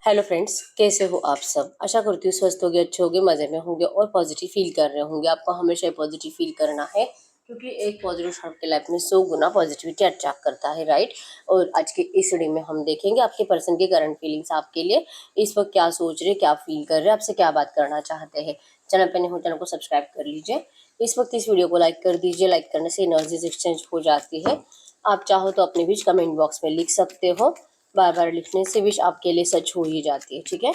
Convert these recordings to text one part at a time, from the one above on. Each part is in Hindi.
हेलो फ्रेंड्स, कैसे हो आप सब। आशा करती हूँ स्वस्थ होगे, अच्छे होगे, मज़े में होंगे और पॉजिटिव फील कर रहे होंगे। आपको हमेशा पॉजिटिव फील करना है क्योंकि एक पॉजिटिव आपके लाइफ में 100 गुना पॉजिटिविटी अट्रैक्ट करता है, राइट। और आज के इस वीडियो में हम देखेंगे आपके पर्सन की करंट फीलिंग्स आपके लिए इस वक्त क्या सोच रहे, क्या फील कर रहे, आपसे क्या बात करना चाहते हैं। चैनल पर नहीं हो चैनल को सब्सक्राइब कर लीजिए। इस वक्त इस वीडियो को लाइक कर दीजिए। लाइक करने से एनर्जीज एक्सचेंज हो जाती है। आप चाहो तो अपने बीच कमेंट बॉक्स में लिख सकते हो। बार बार लिखने से विश आपके लिए सच हो ही जाती है, ठीक है।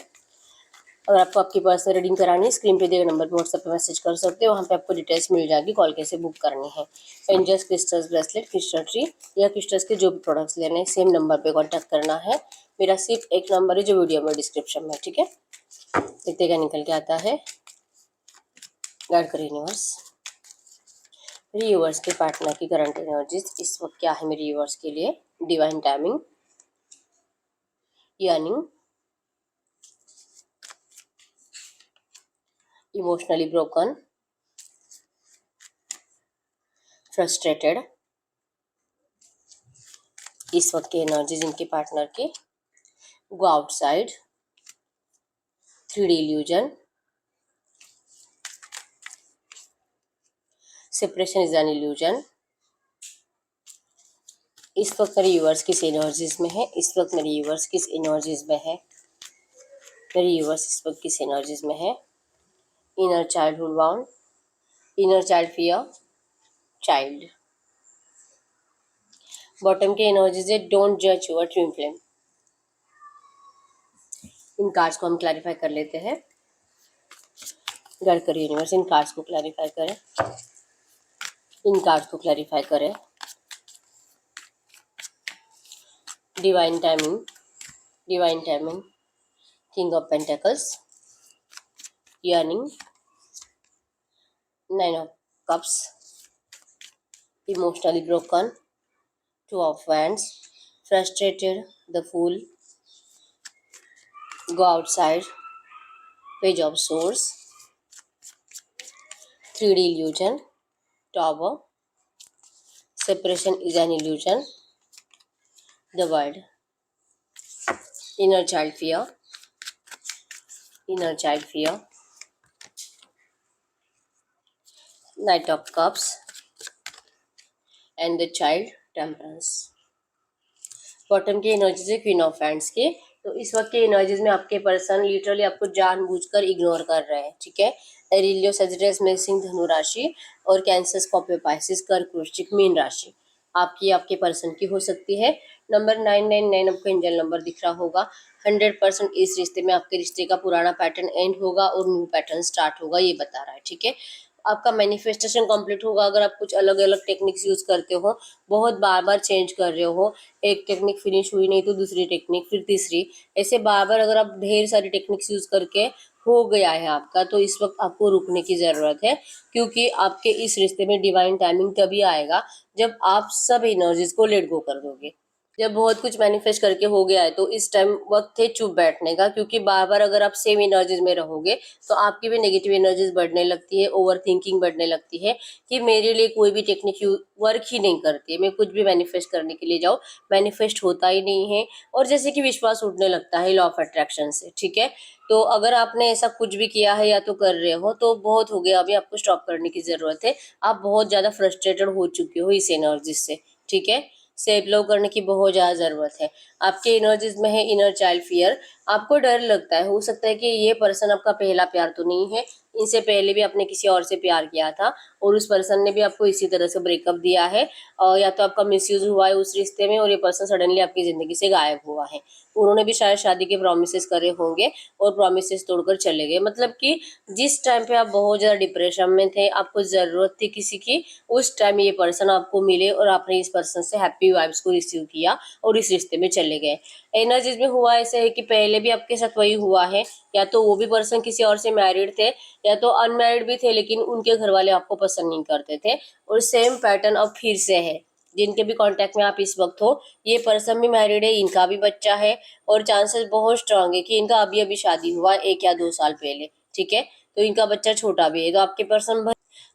अगर आपको आपकी पर्सनल रीडिंग करानी है, स्क्रीन पे दिए नंबर पर व्हाट्सएप पे मैसेज कर सकते हो। वहाँ पे आपको डिटेल्स मिल जाएगी, कॉल कैसे बुक करनी है। Angels, crystals, bracelet, crystal tree या क्रिस्टल्स के जो भी प्रोडक्ट्स लेने हैं सेम नंबर पे कांटेक्ट करना है। मेरा सिर्फ एक नंबर है जो वीडियो में डिस्क्रिप्शन में, ठीक है। देखते क्या निकल के आता है। गाइड कर यूनिवर्स, मेरे यूवर्स के पार्टनर की करंट एनर्जीज इस वक्त क्या है मेरे यूवर्स के लिए। Divine timing, yearning, emotionally broken, frustrated. इस वक्त की एनर्जीज इनके पार्टनर के। Go outside, 3D illusion, separation is an illusion. इस वक्त मेरे यूवर्स किस एनर्जीज में है। इस वक्त मेरे यूवर्स किस एनर्जीज में है। मेरे यूवर्स इस वक्त किस एनर्जीज में है। Inner childhood wound, inner child fear, child. Bottom के एनर्जीज है डोंट जज your twin flame. In cards को हम क्लैरिफाई कर लेते हैं। गाइड करिए यूनिवर्स, इन कार्ड्स को क्लैरिफाई करें। इन कार्ड्स को क्लैरिफाई करें। Divine timing, divine timing, king of pentacles, yearning, 9 of cups, emotionally broken, 2 of wands, frustrated, the fool, go outside, page of swords, 3D illusion, tower, separation is an illusion, the world, inner child fear, inner child fear, knight of cups and the child temperance। Bottom की एनर्जीज है क्वीन ऑफ हैंड्स के। तो इस वक्त के एनर्जीज में आपके पर्सन लिटरली आपको जानबूझकर इग्नोर कर रहे हैं, ठीक है। एरिलियो, सजिटेरियस, मेषिंग, धनु राशि और कैंसर, स्कॉर्पियो, पाइसेस, कर्क, वृश्चिक, मीन राशि आपकी आपके पर्सन की हो सकती है। नंबर 999 आपको एंजल नंबर दिख रहा होगा। 100% इस रिश्ते में आपके रिश्ते का पुराना पैटर्न एंड होगा और न्यू पैटर्न स्टार्ट होगा, ये बता रहा है, ठीक है। आपका मैनिफेस्टेशन कंप्लीट होगा अगर आप कुछ अलग अलग टेक्निक्स यूज करते हो, बहुत बार बार चेंज कर रहे हो। एक टेक्निक फिनिश हुई नहीं तो दूसरी टेक्निक, फिर तीसरी, ऐसे बार बार अगर आप ढेर सारी टेक्निक्स यूज करके हो गया है आपका, तो इस वक्त आपको रुकने की जरूरत है। क्योंकि आपके इस रिश्ते में डिवाइन टाइमिंग तभी आएगा जब आप सब एनर्जीज को लेट गो कर दोगे। जब बहुत कुछ मैनिफेस्ट करके हो गया है तो इस टाइम वक्त है चुप बैठने का। क्योंकि बार बार अगर आप सेम एनर्जीज में रहोगे तो आपकी भी नेगेटिव एनर्जीज बढ़ने लगती है, ओवर थिंकिंग बढ़ने लगती है कि मेरे लिए कोई भी टेक्निक वर्क ही नहीं करती है। मैं कुछ भी मैनिफेस्ट करने के लिए जाऊँ, मैनिफेस्ट होता ही नहीं है। और जैसे कि विश्वास उठने लगता है लॉ ऑफ अट्रैक्शन से, ठीक है। तो अगर आपने ऐसा कुछ भी किया है या तो कर रहे हो तो बहुत हो गया, अभी आपको स्टॉप करने की जरूरत है। आप बहुत ज्यादा फ्रस्ट्रेटेड हो चुके हो इस एनर्जी से, ठीक है। सेल्फ लव करने की बहुत ज्यादा जरूरत है। आपके एनर्जीज में है इनर चाइल्ड फियर। आपको डर लगता है, हो सकता है कि ये पर्सन आपका पहला प्यार तो नहीं है, इनसे पहले भी आपने किसी और से प्यार किया था और उस पर्सन ने भी आपको इसी तरह से ब्रेकअप दिया है। और या तो आपका मिसयूज हुआ है उस रिश्ते में और ये पर्सन सडनली आपकी जिंदगी से गायब हुआ है। उन्होंने भी शायद शादी के प्रोमिसेस करे होंगे और प्रोमिसेस तोड़कर चले गए। मतलब कि जिस टाइम पे आप बहुत ज्यादा डिप्रेशन में थे, आपको जरूरत थी किसी की, उस टाइम ये पर्सन आपको मिले और आपने इस पर्सन से हैप्पी वाइब्स को रिसीव किया और इस रिश्ते में चले गए। एनर्जीज में हुआ ऐसे है कि पहले भी आपके साथ वही हुआ है, या तो वो भी पर्सन किसी और से मैरिड थे या तो अनमैरिड भी थे, लेकिन उनके घर वाले आपको पसंद नहीं करते थे। और सेम पैटर्न अब फिर से है। जिनके भी कांटेक्ट में आप इस वक्त हो, ये पर्सन भी मैरिड है, इनका भी बच्चा है और चांसेस बहुत स्ट्रांग है कि इनका अभी अभी शादी हुआ 1 या 2 साल पहले, ठीक है। तो इनका बच्चा छोटा भी है। तो आपके पर्सन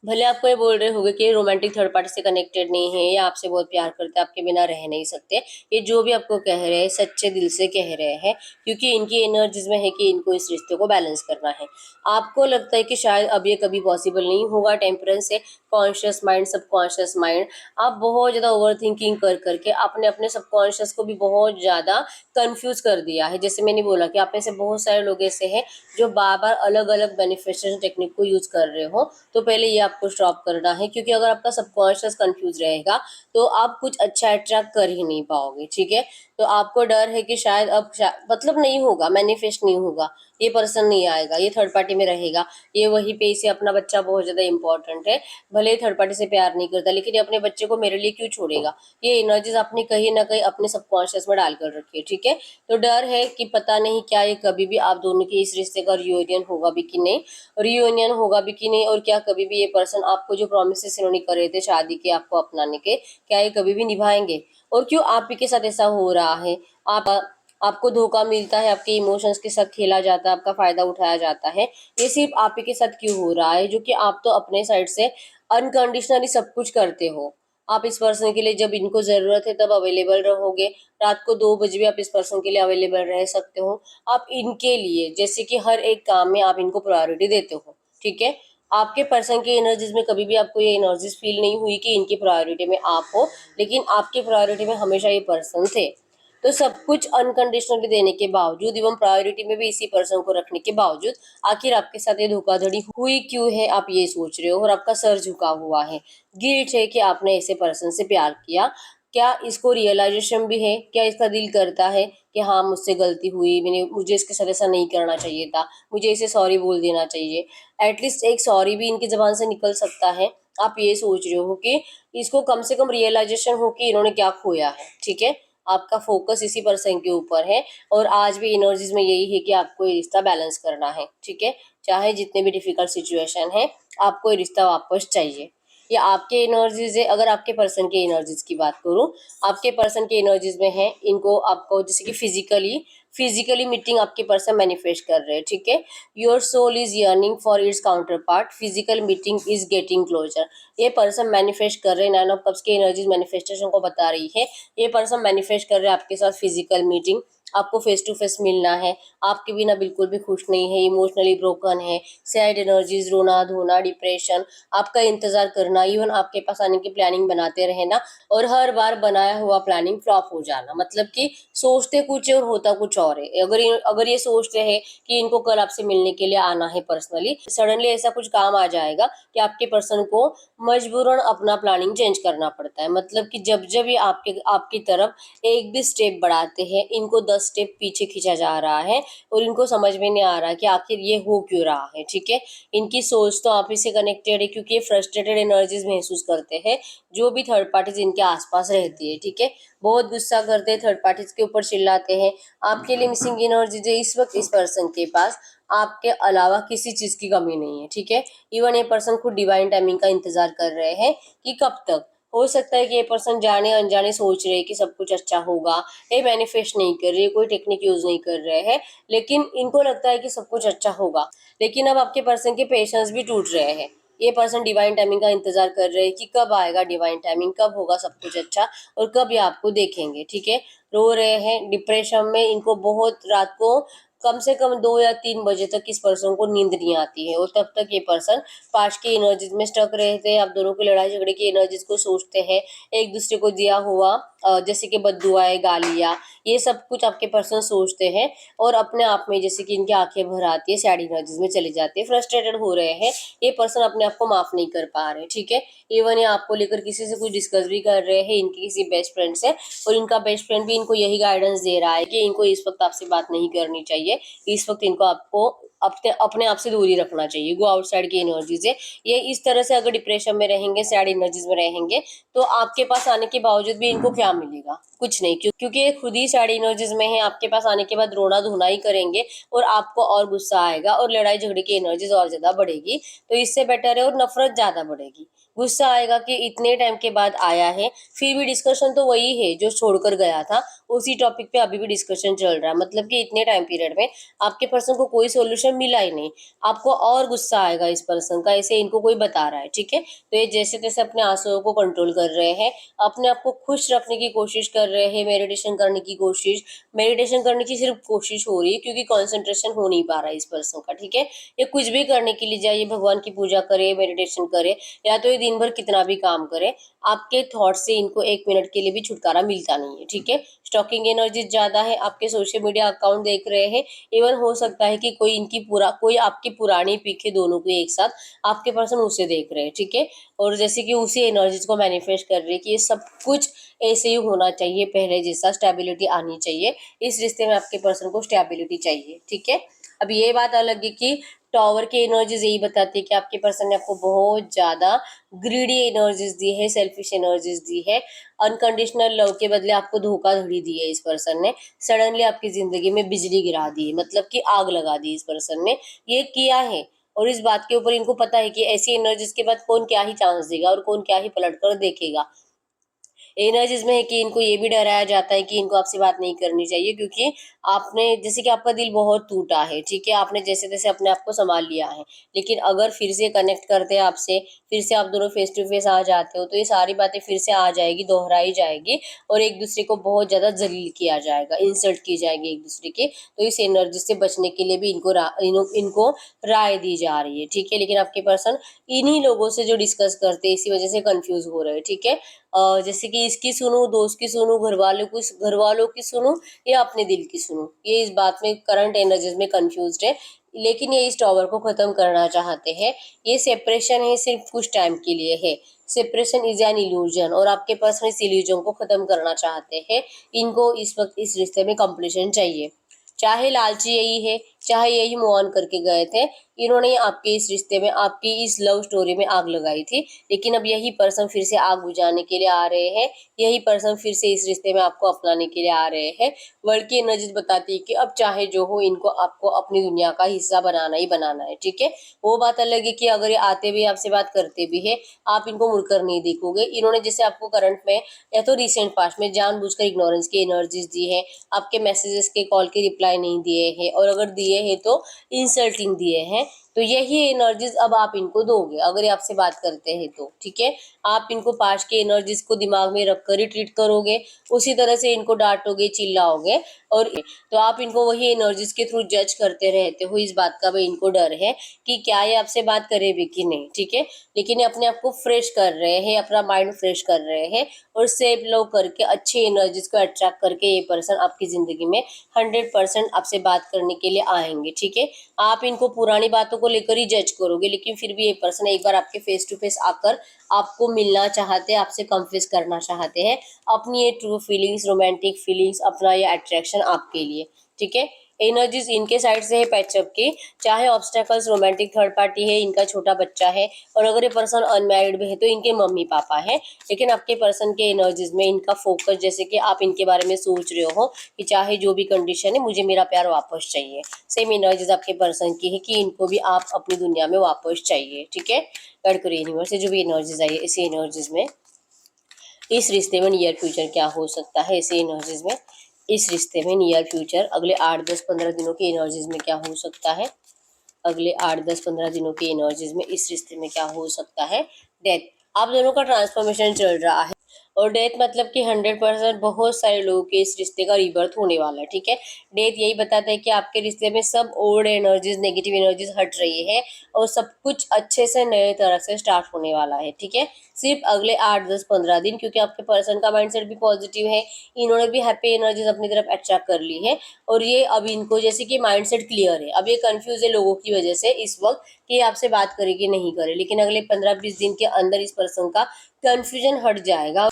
भले आपको ये बोल रहे होंगे कि रोमांटिक थर्ड पार्टी से कनेक्टेड नहीं है या आपसे बहुत प्यार करते हैं, आपके बिना रह नहीं सकते, ये जो भी आपको कह रहे हैं सच्चे दिल से कह रहे हैं, क्योंकि इनकी एनर्जीज में है कि इनको इस रिश्ते को बैलेंस करना है। आपको लगता है कि शायद अब ये कभी पॉसिबल नहीं होगा टेम्परेंस से, कॉन्शियस माइंड सबकॉन्शियस माइंड, आप बहुत ज़्यादा ओवर थिंकिंग कर करके आपने अपने सबकॉन्शियस को भी बहुत ज़्यादा कंफ्यूज कर दिया है। जैसे मैंने बोला कि आप में से बहुत सारे लोग ऐसे हैं जो बार बार अलग अलग बेनिफिशियल टेक्निक को यूज कर रहे हो, तो पहले ये आपको स्टॉप करना है, क्योंकि अगर आपका सबकॉन्शियस कंफ्यूज रहेगा तो आप कुछ अच्छा अट्रैक्ट कर ही नहीं पाओगे। ठीक है, तो आपको डर है कि शायद अब मतलब नहीं होगा, मैनिफेस्ट नहीं होगा, ये पर्सन नहीं आएगा, ये थर्ड पार्टी में रहेगा, ये वहीं पे इसे अपना बच्चा बहुत ज्यादा इंपॉर्टेंट है, भले ही थर्ड पार्टी से प्यार नहीं करता लेकिन ये अपने बच्चे को मेरे लिए क्यों छोड़ेगा, ये एनर्जीज आपने कहीं ना कहीं अपने सबकॉन्शियस में डाल कर रखी है। ठीक है, तो डर है कि पता नहीं क्या ये कभी भी आप दोनों के इस रिश्ते का रियूनियन होगा भी कि नहीं, रियूनियन होगा भी कि नहीं, और क्या कभी भी ये पर्सन आपको जो प्रोमिस इन्होंने करे थे शादी के आपको अपनाने के, क्या ये कभी भी निभाएंगे, और क्यों आप ही के साथ ऐसा हो रहा है। आप आपको धोखा मिलता है, आपके इमोशंस के साथ खेला जाता है, आपका फायदा उठाया जाता है, ये सिर्फ आप ही के साथ क्यों हो रहा है, जो कि आप तो अपने साइड से अनकंडीशनली सब कुछ करते हो। आप इस पर्सन के लिए जब इनको जरूरत है तब अवेलेबल रहोगे, रात को 2 बजे भी आप इस पर्सन के लिए अवेलेबल रह सकते हो। आप इनके लिए जैसे कि हर एक काम में आप इनको प्रायोरिटी देते हो। ठीक है, आपके पर्सन की एनर्जीज में कभी भी आपको ये एनर्जीज फील नहीं हुई कि इनकी प्रायोरिटी में आप हो, लेकिन आपकी प्रायोरिटी में हमेशा ये पर्सन थे। तो सब कुछ अनकंडीशनली देने के बावजूद एवं प्रायोरिटी में भी इसी पर्सन को रखने के बावजूद आखिर आपके साथ ये धोखाधड़ी हुई क्यों है, आप ये सोच रहे हो और आपका सर झुका हुआ है। गिल्ट है कि आपने ऐसे पर्सन से प्यार किया। क्या इसको रियलाइजेशन भी है, क्या इसका दिल करता है कि हाँ मुझसे गलती हुई, मुझे इसके साथ ऐसा नहीं करना चाहिए था, मुझे इसे सॉरी बोल देना चाहिए। एटलीस्ट एक सॉरी भी इनकी जबान से निकल सकता है। आप ये सोच रहे हो कि इसको कम से कम रियलाइजेशन हो कि इन्होंने क्या खोया है। ठीक है, आपका फोकस इसी पर्सन के ऊपर है और आज भी एनर्जीज में यही है कि आपको ये रिश्ता बैलेंस करना है। ठीक है, चाहे जितने भी डिफिकल्ट सिचुएशन है, आपको ये रिश्ता वापस चाहिए। ये आपके एनर्जीज है। अगर आपके पर्सन के एनर्जीज की बात करूं, आपके पर्सन के एनर्जीज में है, इनको आपको जैसे कि फिजिकली मीटिंग आपके पर्सन मैनिफेस्ट कर रहे हैं। ठीक है, your soul is yearning for its counterpart, physical meeting is getting closer. ये पर्सन मैनिफेस्ट कर रहे हैं, 9 ऑफ कप्स की एनर्जीज मैनिफेस्टेशन को बता रही है। ये पर्सन मैनिफेस्ट कर रहे हैं आपके साथ फिजिकल मीटिंग, आपको फेस टू फेस मिलना है, आपके बिना बिल्कुल भी खुश नहीं है, इमोशनली ब्रोकन है, सैड एनर्जीज, रोना धोना, डिप्रेशन, आपका इंतजार करना, इवन आपके पास आने की प्लानिंग बनाते रहना और हर बार बनाया हुआ प्लानिंग फ्लॉप हो जाना। मतलब कि सोचते कुछ और होता कुछ और है। अगर ये सोचते हैं कि इनको कल आपसे मिलने के लिए आना है पर्सनली, सडनली ऐसा कुछ काम आ जाएगा कि आपके पर्सन को मजबूरन अपना प्लानिंग चेंज करना पड़ता है। मतलब कि जब जब ये आपकी तरफ एक भी स्टेप बढ़ाते हैं, इनको 10 स्टेप पीछे खींचा जा रहा है और इनको समझ में नहीं आ रहा कि आखिर ये हो क्यों रहा है। ठीक है, इनकी सोच तो आप ही से कनेक्टेड है, क्योंकि ये फ्रस्ट्रेटेड एनर्जीज महसूस करते हैं जो भी थर्ड पार्टीज इनके आसपास रहती है। ठीक है, बहुत गुस्सा करते हैं, थर्ड पार्टीज के ऊपर चिल्लाते हैं। आपके लिए मिसिंग एनर्जीज है इस वक्त इस पर्सन के पास, आपके अलावा किसी चीज की कमी नहीं है। ठीक है, इवन ये पर्सन खुद डिवाइन टाइमिंग का इंतजार कर रहे हैं कि कब तक। हो सकता है कि ये पर्सन जाने अनजाने सोच रहे हैं कि सब कुछ अच्छा होगा, ये मैनिफेस्ट नहीं कर रहे, कोई टेक्निक यूज नहीं कर रहे हैं, लेकिन इनको लगता है कि सब कुछ अच्छा होगा। लेकिन अब आपके पर्सन के पेशेंस भी टूट रहे हैं। ये पर्सन डिवाइन टाइमिंग का इंतजार कर रहे हैं कि कब आएगा डिवाइन टाइमिंग, कब होगा सब कुछ अच्छा और कब ये आपको देखेंगे। ठीक है, रो रहे हैं डिप्रेशन में, इनको बहुत रात को कम से कम 2 या 3 बजे तक इस पर्सन को नींद नहीं आती है और तब तक ये पर्सन पास्ट की एनर्जीज में स्टक रहते हैं। आप दोनों की लड़ाई झगड़े की एनर्जीज को सोचते हैं, एक दूसरे को दिया हुआ जैसे कि बद्दुआएं, गालियां, ये सब कुछ आपके पर्सन सोचते हैं और अपने आप में जैसे कि इनकी आंखें भर आती है, सैड एनर्जीज में चले जाते हैं, फ्रस्ट्रेटेड हो रहे हैं। ये पर्सन अपने आप को माफ नहीं कर पा रहे। ठीक है, इवन ये आपको लेकर किसी से कुछ डिस्कस भी कर रहे हैं, इनके किसी बेस्ट फ्रेंड से, और इनका बेस्ट फ्रेंड भी इनको यही गाइडेंस दे रहा है कि इनको इस वक्त आपसे बात नहीं करनी चाहिए, इस वक्त इनको आपको अपने अपने आप से दूरी रखना चाहिए, गो आउटसाइड की एनर्जीज है। ये इस तरह से अगर डिप्रेशन में रहेंगे, सैड एनर्जीज में रहेंगे, तो आपके पास आने के बावजूद भी इनको क्या मिलेगा, कुछ नहीं, क्योंकि ये खुद ही सैड एनर्जीज में है। आपके पास आने के बाद रोना धोना ही करेंगे और आपको और गुस्सा आएगा और लड़ाई झगड़े की एनर्जीज और ज्यादा बढ़ेगी। तो इससे बेटर है और नफरत ज्यादा बढ़ेगी। गुस्सा आएगा कि इतने टाइम के बाद आया है, फिर भी डिस्कशन तो वही है जो छोड़कर गया था, उसी टॉपिक पे अभी भी डिस्कशन चल रहा है। मतलब कि इतने टाइम पीरियड में आपके पर्सन को कोई सोल्यूशन मिला ही नहीं, आपको और गुस्सा आएगा इस पर्सन का, ऐसे इनको कोई बता रहा है, ठीक है। तो ये जैसे तैसे अपने आंसुओं को कंट्रोल कर रहे हैं, अपने आप को खुश रखने की कोशिश कर रहे हैं, मेडिटेशन करने की सिर्फ कोशिश हो रही है, क्योंकि कॉन्सेंट्रेशन हो नहीं पा रहा है इस पर्सन का, ठीक है। ये कुछ भी करने के लिए जाइए, भगवान की पूजा करे, मेडिटेशन करे, या तो ये दिन भर कितना भी काम करे, आपके थॉट से इनको 1 मिनट के लिए भी छुटकारा मिलता नहीं है, ठीक है। स्टॉकिंग एनर्जी ज्यादा है, आपके सोशल मीडिया अकाउंट देख रहे हैं, इवन हो सकता है कि कोई आपकी पुरानी पिक है, दोनों को एक साथ आपके पर्सन उसे देख रहे हैं, ठीक है। और जैसे कि उसी एनर्जीज को मैनिफेस्ट कर रहे हैं कि ये सब कुछ ऐसे ही होना चाहिए, पहले जैसा स्टेबिलिटी आनी चाहिए, इस रिश्ते में आपके पर्सन को स्टेबिलिटी चाहिए, ठीक है। अब ये बात अलग है कि टॉवर की एनर्जीज यही बताती है कि आपके पर्सन ने आपको बहुत ज्यादा ग्रीडी एनर्जीज दी है, सेल्फिश एनर्जीज दी है, अनकंडीशनल लव के बदले आपको धोखाधड़ी दी है इस पर्सन ने, सडनली आपकी जिंदगी में बिजली गिरा दी है, मतलब कि आग लगा दी इस पर्सन ने, ये किया है। और इस बात के ऊपर इनको पता है कि ऐसी एनर्जीज के बाद कौन क्या ही चांस देगा और कौन क्या ही पलट कर देखेगा। एनर्जीज में है कि इनको ये भी डराया जाता है कि इनको आपसे बात नहीं करनी चाहिए, क्योंकि आपने जैसे कि आपका दिल बहुत टूटा है, ठीक है, आपने जैसे तैसे अपने आप को संभाल लिया है, लेकिन अगर फिर से कनेक्ट करते हैं आपसे, फिर से आप दोनों फेस टू फेस आ जाते हो, तो ये सारी बातें फिर से आ जाएगी, दोहराई जाएगी, और एक दूसरे को बहुत ज्यादा जलील किया जाएगा, इंसल्ट की जाएगी एक दूसरे की। तो इस एनर्जी से बचने के लिए भी इनको राय दी जा रही है, ठीक है। लेकिन आपके पर्सन इन्हीं लोगों से जो डिस्कस करते हैं, इसी वजह से कंफ्यूज हो रहे हैं, ठीक है। जैसे कि इसकी सुनो, दोस्त की सुनो, घर वालों की सुनो, या अपने दिल की सुनो, ये इस बात में करंट एनर्जीज में कंफ्यूज्ड है। लेकिन ये इस टॉवर को खत्म करना चाहते हैं। ये सेपरेशन है, सिर्फ कुछ टाइम के लिए है, सेपरेशन इज एन इल्यूजन, और आपके पर्सन इस इल्यूजन को खत्म करना चाहते हैं। इनको इस वक्त इस रिश्ते में कंप्लीशन चाहिए, चाहे लालची यही है, चाहे यही मूव ऑन करके गए थे, इन्होंने आपके इस रिश्ते में, आपकी इस लव स्टोरी में आग लगाई थी, लेकिन अब यही पर्सन फिर से आग बुझाने के लिए आ रहे हैं, यही पर्सन फिर से इस रिश्ते में आपको अपनाने के लिए आ रहे हैं। वर्ल्ड की एनर्जी बताती है कि अब चाहे जो हो, इनको आपको अपनी दुनिया का हिस्सा बनाना ही बनाना है, ठीक है। वो बात अलग है कि अगर ये आते भी आपसे बात करते भी है, आप इनको मुड़कर नहीं देखोगे। इन्होंने जैसे आपको करंट में या तो रिसेंट पास्ट में जानबूझकर इग्नोरेंस की एनर्जीज दी है, आपके मैसेजेस के कॉल के रिप्लाई नहीं दिए हैं, और अगर दिए हैं तो इंसल्टिंग दिए हैं। तो यही एनर्जीज अब आप इनको दोगे अगर ये आपसे बात करते हैं तो, ठीक है। आप इनको पास्ट की एनर्जीज को दिमाग में रखकर ही ट्रीट करोगे, उसी तरह से इनको डांटोगे, चिल्लाओगे, और तो आप इनको वही एनर्जीज के थ्रू जज करते रहते हो। इस बात का भी इनको डर है कि क्या ये आपसे बात करे भी कि नहीं, ठीक है। लेकिन ये अपने आप को फ्रेश कर रहे हैं, अपना माइंड फ्रेश कर रहे हैं, और सेफ लव करके अच्छी एनर्जीज को अट्रैक्ट करके ये पर्सन आपकी जिंदगी में 100% आपसे बात करने के लिए आएंगे, ठीक है। आप इनको पुरानी बातों को लेकर ही जज करोगे, लेकिन फिर भी ये पर्सन एक बार आपके फेस टू फेस आकर आपको मिलना चाहते हैं, आपसे कन्फेस करना चाहते हैं अपनी ये ट्रू फीलिंग्स, रोमांटिक फीलिंग्स, अपना ये अट्रैक्शन आपके लिए, ठीक है। एनर्जीज इनके साइड से है पैचअप की, चाहे ऑब्स्टेकल्स, रोमांटिक थर्ड पार्टी है, इनका छोटा बच्चा है, और अगर ये पर्सन अनमैरिड भी है तो इनके मम्मी पापा है। लेकिन आपके पर्सन के एनर्जीज में इनका फोकस, जैसे कि आप इनके बारे में सोच रहे हो कि चाहे जो भी कंडीशन है, मुझे मेरा प्यार वापस चाहिए, सेम एनर्जीज आपके पर्सन की है कि इनको भी आप अपनी दुनिया में वापस चाहिए, ठीक है। गडकरी यूनिवर्स से जो भी एनर्जीज आई है, इसी एनर्जीज में इस रिश्ते में नियर फ्यूचर क्या हो सकता है, इसी एनर्जीज में इस रिश्ते में नियर फ्यूचर अगले 8, 10, 15 दिनों की एनर्जीज में क्या हो सकता है, अगले 8, 10, 15 दिनों की एनर्जीज में इस रिश्ते में क्या हो सकता है। डेथ, आप दोनों का ट्रांसफॉर्मेशन चल रहा है, और डेथ मतलब कि 100% बहुत सारे लोगों के इस रिश्ते का रिबर्थ होने वाला है, ठीक है। डेथ यही बताता है कि आपके रिश्ते में सब ओल्ड एनर्जीज, नेगेटिव एनर्जीज हट रही है, और सब कुछ अच्छे से नए तरह से स्टार्ट होने वाला है, ठीक है। सिर्फ अगले 8, 10, 15 दिन, क्योंकि आपके पर्सन का माइंडसेट भी पॉजिटिव है, इन्होंने भी हैप्पी एनर्जीज अपनी तरफ अट्रैक्ट कर ली है, और ये अब इनको जैसे कि माइंडसेट क्लियर है, अब ये कंफ्यूज है लोगों की वजह से इस वक्त कि ये आपसे बात करे कि नहीं करे, लेकिन अगले 15, 20 दिन के अंदर इस पर्सन का कंफ्यूजन हट जाएगा।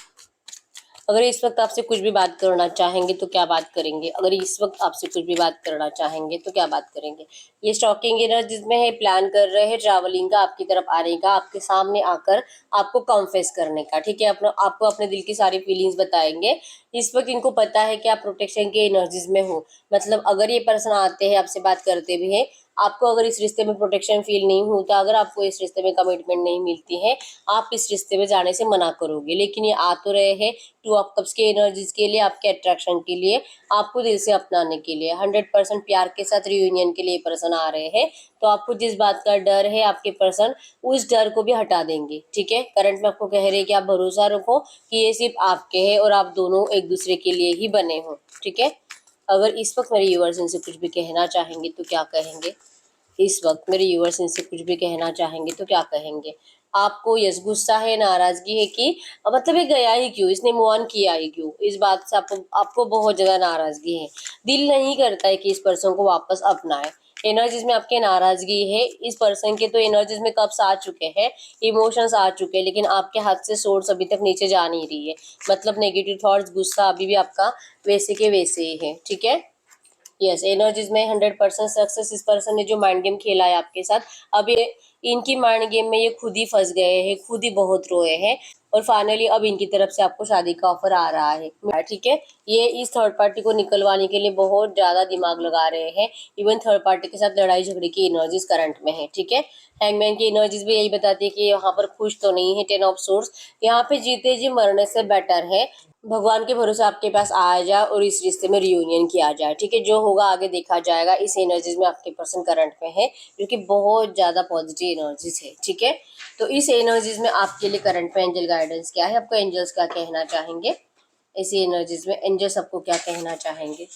अगर इस वक्त आपसे कुछ भी बात करना चाहेंगे तो क्या बात करेंगे, अगर इस वक्त आपसे कुछ भी बात करना चाहेंगे तो क्या बात करेंगे। ये स्टॉकिंग एनर्जीज में है, प्लान कर रहे हैं ट्रैवलिंग का, आपकी तरफ आने का, आपके सामने आकर आपको कन्फेस करने का, ठीक है। अपना आपको अपने दिल की सारी फीलिंग्स बताएंगे। इस वक्त इनको पता है कि आप प्रोटेक्शन के एनर्जीज में हो, मतलब अगर ये पर्सन आते हैं, आपसे बात करते भी है, आपको अगर इस रिश्ते में प्रोटेक्शन फील नहीं होता, अगर आपको इस रिश्ते में कमिटमेंट नहीं मिलती है, आप इस रिश्ते में जाने से मना करोगे। लेकिन ये आ तो रहे हैं टू ऑफ कप्स के एनर्जीज के लिए, आपके अट्रैक्शन के लिए, आपको दिल से अपनाने के लिए, 100% प्यार के साथ रियूनियन के लिए पर्सन आ रहे हैं। तो आपको जिस बात का डर है, आपके पर्सन उस डर को भी हटा देंगे। ठीक है, करंट में आपको कह रहे हैं कि आप भरोसा रखो कि ये सिर्फ आपके हैं और आप दोनों एक दूसरे के लिए ही बने हो। ठीक है, अगर इस वक्त मेरे व्यूअर्स इनसे कुछ भी कहना चाहेंगे तो क्या कहेंगे? इस वक्त मेरे व्यूअर्स इनसे कुछ भी कहना चाहेंगे तो क्या कहेंगे? आपको यस गुस्सा है, नाराजगी है कि मतलब ये गया ही क्यों, इसने मूव ऑन किया ही क्यों, इस बात से आपको बहुत ज्यादा नाराजगी है। दिल नहीं करता है कि इस पर्सन को वापस अपनाए। एनर्जीज में आपके नाराजगी है। इस पर्सन के तो एनर्जीज में कब्स आ चुके हैं, इमोशंस आ चुके हैं, लेकिन आपके हाथ से सोर्स अभी तक नीचे जा नहीं रही है। मतलब नेगेटिव थॉट्स, गुस्सा अभी भी आपका वैसे के वैसे ही है। ठीक है, यस, एनर्जीज में 100% सक्सेस। इस पर्सन ने जो माइंड गेम खेला है आपके साथ, अब ये इनकी माइंड गेम में ये खुद ही फंस गए हैं, खुद ही बहुत रोए हैं, और फाइनली अब इनकी तरफ से आपको शादी का ऑफर आ रहा है। ठीक है, ये इस थर्ड पार्टी को निकलवाने के लिए बहुत ज्यादा दिमाग लगा रहे हैं। इवन थर्ड पार्टी के साथ लड़ाई झगड़े की एनर्जीज करंट में है। ठीक है, हैंगमैन की एनर्जीज भी यही बताती है कि यहाँ पर खुश तो नहीं है। 10 ऑफ सोर्स, यहाँ पे जीते जी मरने से बेटर है भगवान के भरोसे आपके पास आया जाए और इस रिश्ते में रियूनियन किया जाए। ठीक है, जो होगा आगे देखा जाएगा। इस एनर्जीज में आपके पर्सन करंट में है, जो कि बहुत ज्यादा पॉजिटिव एनर्जीज है। ठीक है, तो इस एनर्जीज में आपके लिए करंट में एंजल गाइडेंस क्या है, आपको एंजल्स क्या कहना चाहेंगे? इसी एनर्जीज में एंजल्स आपको क्या कहना चाहेंगे?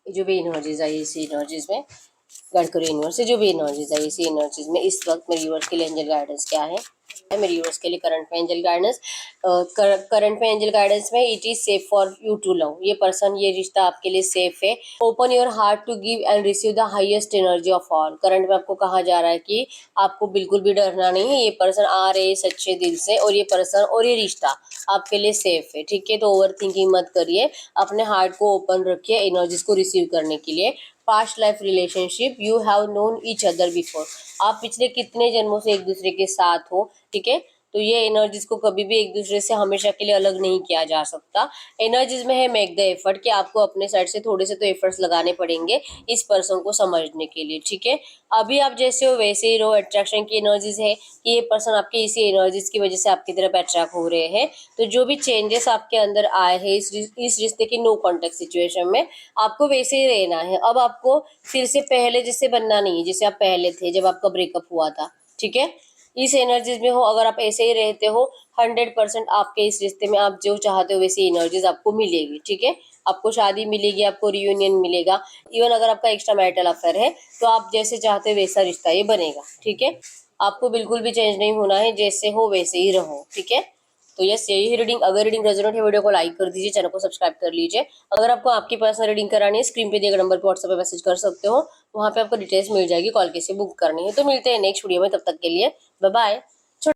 जो भी एनर्जीज आई इसी एनर्जीज में, गडकरी यूनिवर्स से जो भी एनर्जीज आई इसी एनर्जीज में इस वक्त मेरे यूनिवर्स के लिए एंजल गाइडेंस क्या है? मेरे यूनिवर्स के लिए करंट में एंजल गाइडेंस, करंट में एंजल गाइडेंस में it is safe for you to love. ये पर्सन, ये रिश्ता आपके लिए सेफ है। Open your heart to give and receive the highest energy of all. Current में आपको कहा जा रहा है कि आपको बिल्कुल भी डरना नहीं है। ये पर्सन आ रहे हैं सच्चे दिल से, और ये पर्सन और ये रिश्ता आपके लिए सेफ है। ठीक है, तो ओवर थिंकिंग मत करिए, अपने हार्ट को ओपन रखिए एनर्जीज को रिसीव करने के लिए। Past life relationship, you have known each other before. आप पिछले कितने जन्मों से एक दूसरे के साथ हो। ठीक है, तो ये एनर्जीज को कभी भी एक दूसरे से हमेशा के लिए अलग नहीं किया जा सकता। एनर्जीज में है मेक द एफर्ट, कि आपको अपने साइड से थोड़े से तो एफर्ट्स लगाने पड़ेंगे इस पर्सन को समझने के लिए। ठीक है, अभी आप जैसे हो वैसे ही रहो। अट्रैक्शन की एनर्जीज है कि ये पर्सन आपके इसी एनर्जीज की वजह से आपकी तरफ अट्रैक्ट हो रहे हैं। तो जो भी चेंजेस आपके अंदर आए हैं इस रिश्ते की नो कॉन्टेक्ट सिचुएशन में, आपको वैसे ही रहना है। अब आपको फिर से पहले जैसे बनना नहीं है जैसे आप पहले थे जब आपका ब्रेकअप हुआ था। ठीक है, इस एनर्जीज में हो, अगर आप ऐसे ही रहते हो 100% आपके इस रिश्ते में आप जो चाहते हो वैसी एनर्जीज आपको मिलेगी। ठीक है, आपको शादी मिलेगी, आपको रियूनियन मिलेगा। इवन अगर आपका एक्स्ट्रा मैरिटल अफेयर है तो आप जैसे चाहते हो वैसा रिश्ता ये बनेगा। ठीक है, आपको बिल्कुल भी चेंज नहीं होना है, जैसे हो वैसे ही रहो। ठीक है, तो यस, यही रीडिंग। अगर रीडिंग रेजोनेट है वीडियो को लाइक कर दीजिए, चैनल को सब्सक्राइब कर लीजिए। अगर आपको आपकी पर्सनल रीडिंग करानी है, स्क्रीन पे दिए गए नंबर पर व्हाट्सएप पे मैसेज कर सकते हो, वहाँ पे आपको डिटेल्स मिल जाएगी, कॉल कैसे बुक करनी है। तो मिलते हैं नेक्स्ट वीडियो में, तब तक के लिए बाय बाय।